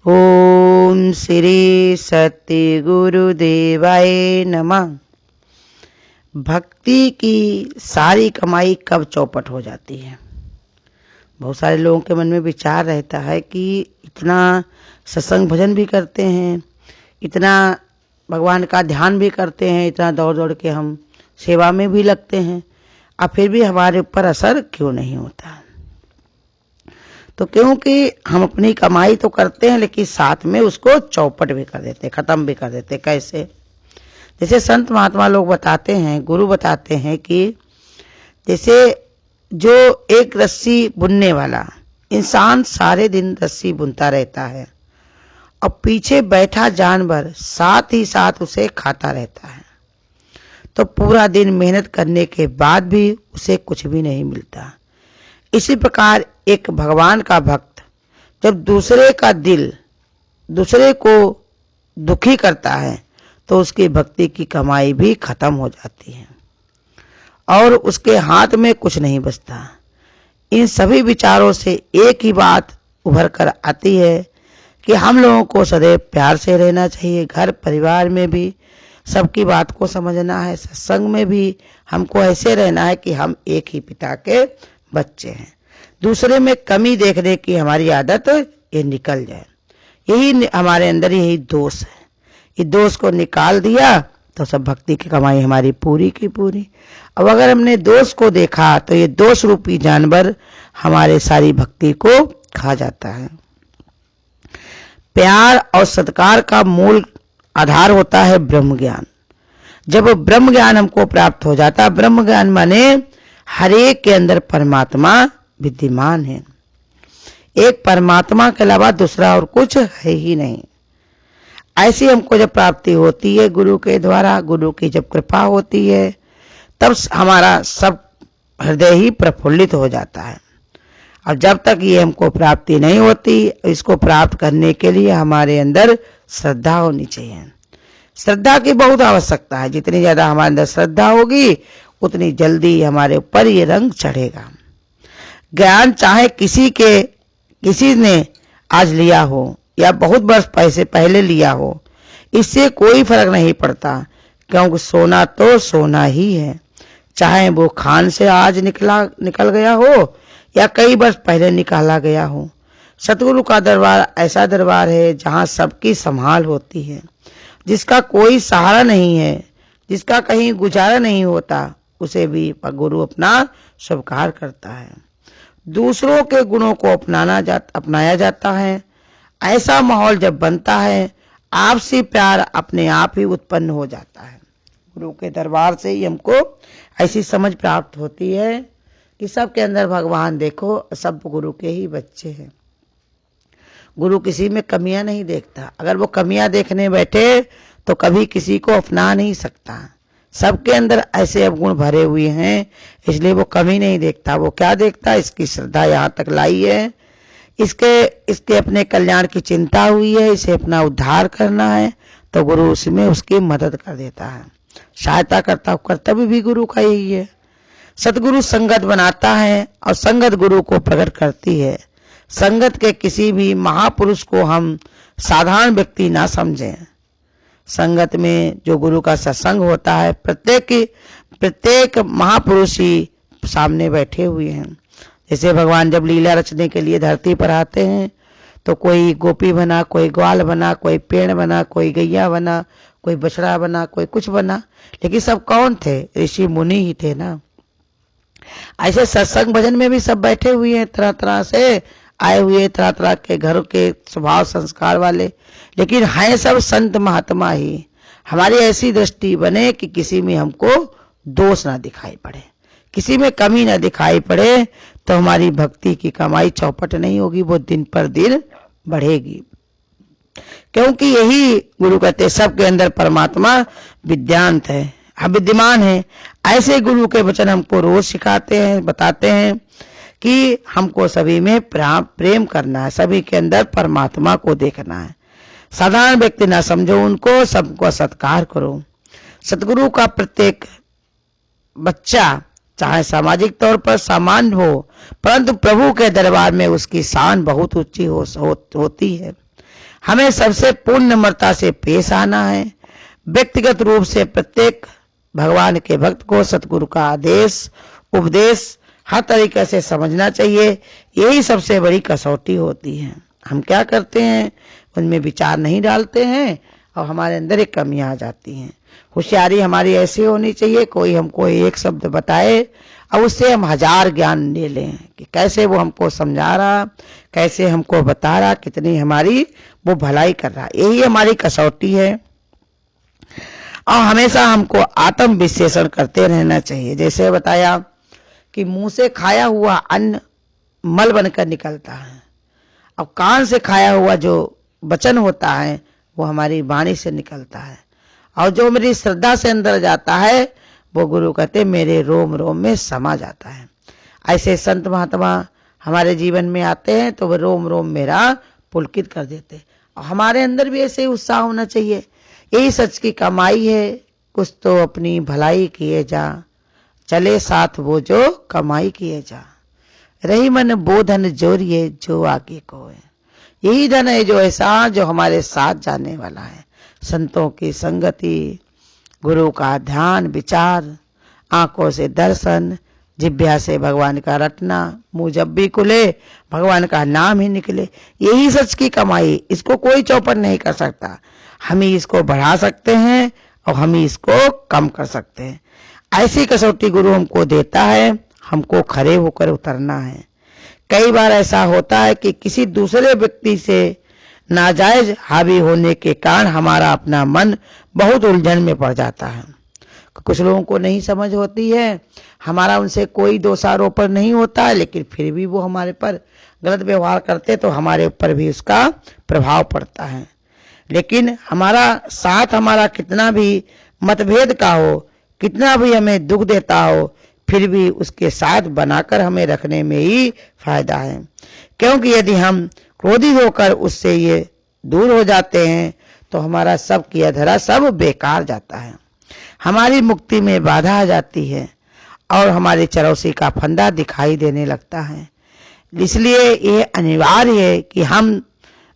ओम श्री सत्य गुरुदेवाय नमः। भक्ति की सारी कमाई कब चौपट हो जाती है? बहुत सारे लोगों के मन में विचार रहता है कि इतना सत्संग भजन भी करते हैं, इतना भगवान का ध्यान भी करते हैं, इतना दौड़ दौड़ के हम सेवा में भी लगते हैं, अब फिर भी हमारे ऊपर असर क्यों नहीं होता? तो क्योंकि हम अपनी कमाई तो करते हैं लेकिन साथ में उसको चौपट भी कर देते, खत्म भी कर देते। कैसे? जैसे संत महात्मा लोग बताते हैं, गुरु बताते हैं कि जैसे जो एक रस्सी बुनने वाला इंसान सारे दिन रस्सी बुनता रहता है और पीछे बैठा जानवर साथ ही साथ उसे खाता रहता है, तो पूरा दिन मेहनत करने के बाद भी उसे कुछ भी नहीं मिलता। इसी प्रकार एक भगवान का भक्त जब दूसरे का दिल दूसरे को दुखी करता है तो उसकी भक्ति की कमाई भी खत्म हो जाती है और उसके हाथ में कुछ नहीं बचता। इन सभी विचारों से एक ही बात उभर कर आती है कि हम लोगों को सदैव प्यार से रहना चाहिए। घर परिवार में भी सबकी बात को समझना है, सत्संग में भी हमको ऐसे रहना है कि हम एक ही पिता के बच्चे हैं। दूसरे में कमी देखने की हमारी आदत ये निकल जाए, यही हमारे अंदर यही दोष है। ये दोष को निकाल दिया तो सब भक्ति की कमाई हमारी पूरी की पूरी। अब अगर हमने दोष को देखा तो ये दोष रूपी जानवर हमारे सारी भक्ति को खा जाता है। प्यार और सत्कार का मूल आधार होता है ब्रह्म ज्ञान। जब ब्रह्म ज्ञान हमको प्राप्त हो जाता है, ब्रह्म ज्ञान माने हर एक के अंदर परमात्मा विद्यमान है, एक परमात्मा के अलावा दूसरा और कुछ है ही नहीं। ऐसी हमको जब प्राप्ति होती है गुरु के द्वारा, गुरु की जब कृपा होती है, तब हमारा सब हृदय ही प्रफुल्लित हो जाता है। और जब तक ये हमको प्राप्ति नहीं होती, इसको प्राप्त करने के लिए हमारे अंदर श्रद्धा होनी चाहिए। श्रद्धा की बहुत आवश्यकता है। जितनी ज्यादा हमारे अंदर श्रद्धा होगी उतनी जल्दी हमारे ऊपर ये रंग चढ़ेगा। ज्ञान चाहे किसी ने आज लिया हो या बहुत वर्ष पहले लिया हो, इससे कोई फर्क नहीं पड़ता, क्योंकि सोना तो सोना ही है। चाहे वो खान से आज निकल गया हो या कई वर्ष पहले निकाला गया हो। सतगुरु का दरबार ऐसा दरबार है जहाँ सबकी संभाल होती है, जिसका कोई सहारा नहीं है, जिसका कहीं गुजारा नहीं होता, उसे भी गुरु अपना स्वीकार करता है। दूसरों के गुणों को अपनाया जाता है। ऐसा माहौल जब बनता है, आपसी प्यार अपने आप ही उत्पन्न हो जाता है। गुरु के दरबार से ही हमको ऐसी समझ प्राप्त होती है कि सबके अंदर भगवान देखो, सब गुरु के ही बच्चे हैं। गुरु किसी में कमियां नहीं देखता। अगर वो कमियां देखने बैठे तो कभी किसी को अपना नहीं सकता। सबके अंदर ऐसे अवगुण भरे हुए हैं, इसलिए वो कमी नहीं देखता। वो क्या देखता है? इसकी श्रद्धा यहाँ तक लाई है, इसके अपने कल्याण की चिंता हुई है, इसे अपना उद्धार करना है, तो गुरु उसमें उसकी मदद कर देता है, सहायता करता है। कर्तव्य भी गुरु का यही है। सतगुरु संगत बनाता है और संगत गुरु को प्रकट करती है। संगत के किसी भी महापुरुष को हम साधारण व्यक्ति ना समझें। संगत में जो गुरु का सत्संग होता है, प्रत्येक महापुरुष ही सामने बैठे हुए हैं। जैसे भगवान जब लीला रचने के लिए धरती पर आते हैं तो कोई गोपी बना, कोई ग्वाल बना, कोई पेड़ बना, कोई गैया बना, कोई बछड़ा बना, कोई कुछ बना, लेकिन सब कौन थे? ऋषि मुनि ही थे ना। ऐसे सत्संग भजन में भी सब बैठे हुए हैं, तरह तरह से आए हुए, तरह तरह के घरों के स्वभाव संस्कार वाले, लेकिन हैं सब संत महात्मा ही। हमारी ऐसी दृष्टि बने कि किसी में हमको दोष ना दिखाई पड़े, किसी में कमी ना दिखाई पड़े, तो हमारी भक्ति की कमाई चौपट नहीं होगी, वो दिन पर दिन बढ़ेगी। क्योंकि यही गुरु कहते सबके अंदर परमात्मा विद्यांत है, विद्यमान है। ऐसे गुरु के वचन हमको रोज सिखाते हैं, बताते हैं कि हमको सभी में प्रेम करना है, सभी के अंदर परमात्मा को देखना है। साधारण व्यक्ति ना समझो उनको, सबको सत्कार करो। सतगुरु का प्रत्येक बच्चा चाहे सामाजिक तौर पर सामान्य हो, परंतु प्रभु के दरबार में उसकी शान बहुत ऊंची होती है। हमें सबसे पूर्ण नम्रता से पेश आना है। व्यक्तिगत रूप से प्रत्येक भगवान के भक्त को सतगुरु का आदेश उपदेश हर तरीके से समझना चाहिए। यही सबसे बड़ी कसौटी होती है। हम क्या करते हैं, उनमें विचार नहीं डालते हैं और हमारे अंदर एक कमियां आ जाती हैं। होशियारी हमारी ऐसी होनी चाहिए, कोई हमको एक शब्द बताए और उससे हम 1000 ज्ञान ले लें कि कैसे वो हमको समझा रहा, कैसे हमको बता रहा, कितनी हमारी वो भलाई कर रहा। यही हमारी कसौटी है। और हमेशा हमको आत्म विश्लेषण करते रहना चाहिए। जैसे बताया कि मुंह से खाया हुआ अन्न मल बनकर निकलता है, अब कान से खाया हुआ जो वचन होता है वो हमारी वाणी से निकलता है, और जो मेरी श्रद्धा से अंदर जाता है वो गुरु कहते मेरे रोम रोम में समा जाता है। ऐसे संत महात्मा हमारे जीवन में आते हैं तो वो रोम रोम मेरा पुलकित कर देते। और हमारे अंदर भी ऐसे उत्साह होना चाहिए। यही सच की कमाई है, कुछ तो अपनी भलाई किए जा, चले साथ वो जो कमाई किए जा, रही मन वो धन जोरिए जो आगे को है। यही धन है जो ऐसा जो हमारे साथ जाने वाला है। संतों की संगति, गुरु का ध्यान विचार, आंखों से दर्शन, जिह्वा से भगवान का रटना, मुंह जब भी खुले भगवान का नाम ही निकले, यही सच की कमाई। इसको कोई चौपट नहीं कर सकता। हम ही इसको बढ़ा सकते हैं और हम ही इसको कम कर सकते हैं। ऐसी कसौटी गुरु हमको देता है, हमको खड़े होकर उतरना है। कई बार ऐसा होता है कि किसी दूसरे व्यक्ति से नाजायज हावी होने के कारण हमारा अपना मन बहुत उलझन में पड़ जाता है। कुछ लोगों को नहीं समझ होती है, हमारा उनसे कोई दोषारोपण नहीं होता है, लेकिन फिर भी वो हमारे पर गलत व्यवहार करते तो हमारे ऊपर भी उसका प्रभाव पड़ता है। लेकिन हमारा साथ हमारा कितना भी मतभेद का हो, कितना भी हमें दुख देता हो, फिर भी उसके साथ बनाकर हमें रखने में ही फायदा है। क्योंकि यदि हम क्रोधित होकर उससे ये दूर हो जाते हैं तो हमारा सब किया धरा सब बेकार जाता है, हमारी मुक्ति में बाधा आ जाती है और हमारी चरौसी का फंदा दिखाई देने लगता है। इसलिए ये अनिवार्य है कि हम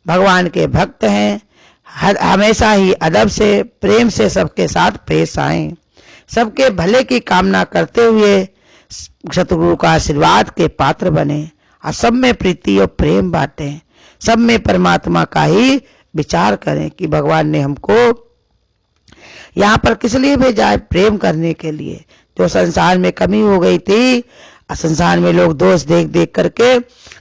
भगवान के भक्त हैं, हमेशा ही अदब से प्रेम से सबके साथ पेश आएं, सबके भले की कामना करते हुए सतगुरु का आशीर्वाद के पात्र बने और सब में प्रीति और प्रेम बांटें, सब में परमात्मा का ही विचार करें कि भगवान ने हमको यहाँ पर किस लिए भेजा है, प्रेम करने के लिए। जो संसार में कमी हो गई थी, संसार में लोग दोष देख देख करके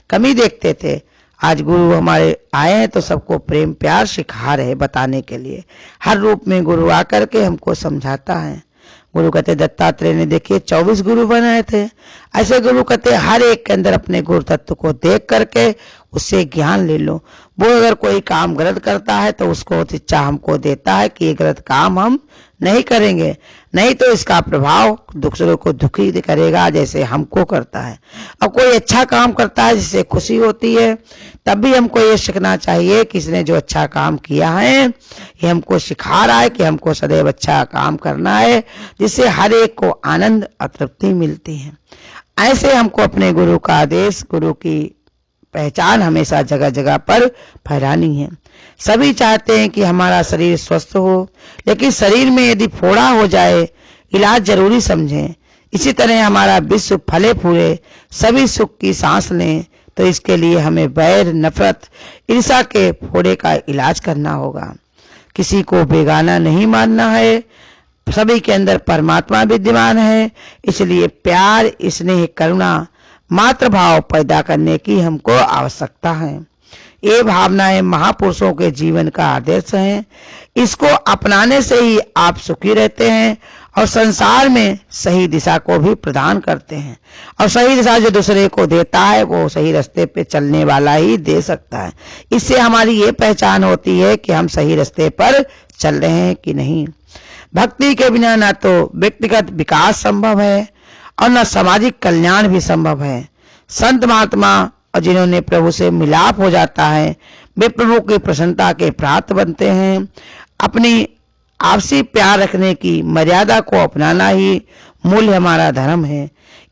कमी देखते थे, आज गुरु हमारे आए हैं तो सबको प्रेम प्यार सिखा रहे बताने के लिए। हर रूप में गुरु आकर के हमको समझाता है। गुरु कहते दत्तात्रेय ने देखिए 24 गुरु बनाए थे। ऐसे गुरु कहते हर एक के अंदर अपने गुरु तत्व को देख करके उससे ज्ञान ले लो। वो अगर कोई काम गलत करता है तो उसको इच्छा हमको देता है कि ये गलत काम हम नहीं करेंगे, नहीं तो इसका प्रभाव दूसरों को दुखी करेगा जैसे हमको करता है। और कोई अच्छा काम करता है जिससे खुशी होती है, तब भी हमको ये सीखना चाहिए कि इसने जो अच्छा काम किया है ये हमको सिखा रहा है कि हमको सदैव अच्छा काम करना है, जिससे हर एक को आनंद और तृप्ति मिलती है। ऐसे हमको अपने गुरु का आदेश, गुरु की पहचान हमेशा जगह जगह पर फैलानी है। सभी चाहते हैं कि हमारा शरीर स्वस्थ हो, लेकिन शरीर में यदि फोड़ा हो जाए इलाज जरूरी समझें। इसी तरह हमारा विश्व फले फूले, सभी सुख की सांस लें, तो इसके लिए हमें वैर नफरत ईर्ष्या के फोड़े का इलाज करना होगा। किसी को बेगाना नहीं मानना है, सभी के अंदर परमात्मा विद्यमान है, इसलिए प्यार स्नेह करुणा मातृ भाव पैदा करने की हमको आवश्यकता है। ये भावनाएं महापुरुषों के जीवन का आदर्श हैं। इसको अपनाने से ही आप सुखी रहते हैं और संसार में सही दिशा को भी प्रदान करते हैं। और सही दिशा जो दूसरे को देता है वो सही रास्ते पे चलने वाला ही दे सकता है। इससे हमारी ये पहचान होती है कि हम सही रास्ते पर चल रहे हैं कि नहीं। भक्ति के बिना ना तो व्यक्तिगत विकास संभव है और न सामाजिक कल्याण भी संभव है। संत महात्मा और जिन्होंने प्रभु से मिलाप हो जाता है वे प्रभु की प्रसन्नता के प्राप्त बनते हैं। अपनी आपसी प्यार रखने की मर्यादा को अपनाना ही मूल्य हमारा धर्म है।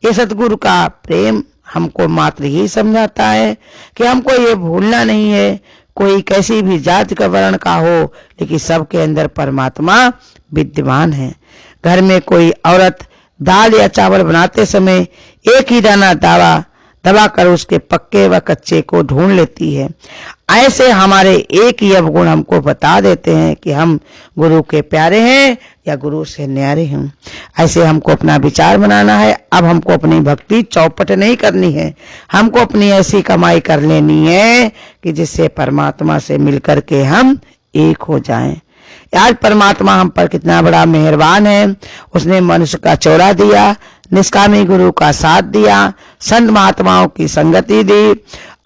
ये सतगुरु का प्रेम हमको मात्र ही समझाता है कि हमको ये भूलना नहीं है, कोई कैसी भी जाति का वर्ण का हो, लेकिन सबके अंदर परमात्मा विद्यमान है। घर में कोई औरत दाल या चावल बनाते समय एक ही दाना दबाकर उसके पक्के व कच्चे को ढूंढ लेती है। ऐसे हमारे एक ही अवगुण हमको बता देते हैं कि हम गुरु के प्यारे हैं या गुरु से न्यारे हैं। ऐसे हमको अपना विचार बनाना है। अब हमको अपनी भक्ति चौपट नहीं करनी है, हमको अपनी ऐसी कमाई कर लेनी है कि जिससे परमात्मा से मिलकर के हम एक हो जाएं। आज परमात्मा हम पर कितना बड़ा मेहरबान है। उसने मनुष्य का चौरा दिया, निष्कामी गुरु का साथ दिया, संत महात्माओं की संगति दी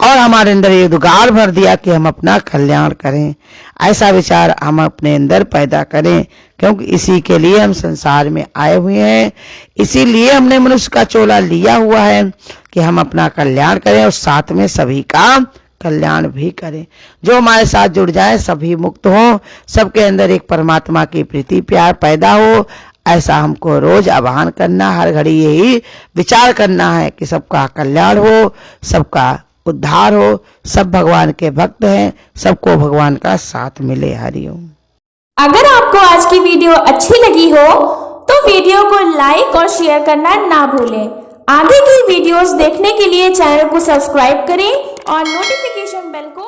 और हमारे अंदर ये उद्गार भर दिया कि हम अपना कल्याण करें। ऐसा विचार हम अपने अंदर पैदा करें, क्योंकि इसी के लिए हम संसार में आए हुए हैं। इसीलिए हमने मनुष्य का चोला लिया हुआ है कि हम अपना कल्याण करें और साथ में सभी का कल्याण भी करें। जो हमारे साथ जुड़ जाए सभी मुक्त हो, सबके अंदर एक परमात्मा की प्रीति प्यार पैदा हो। ऐसा हमको रोज आह्वान करना, हर घड़ी यही विचार करना है कि सबका कल्याण हो, सबका उद्धार हो। सब भगवान के भक्त हैं, सबको भगवान का साथ मिले। हरिओम। अगर आपको आज की वीडियो अच्छी लगी हो तो वीडियो को लाइक और शेयर करना ना भूलें। आगे की वीडियोस देखने के लिए चैनल को सब्सक्राइब करें और नोटिफिकेशन बेल को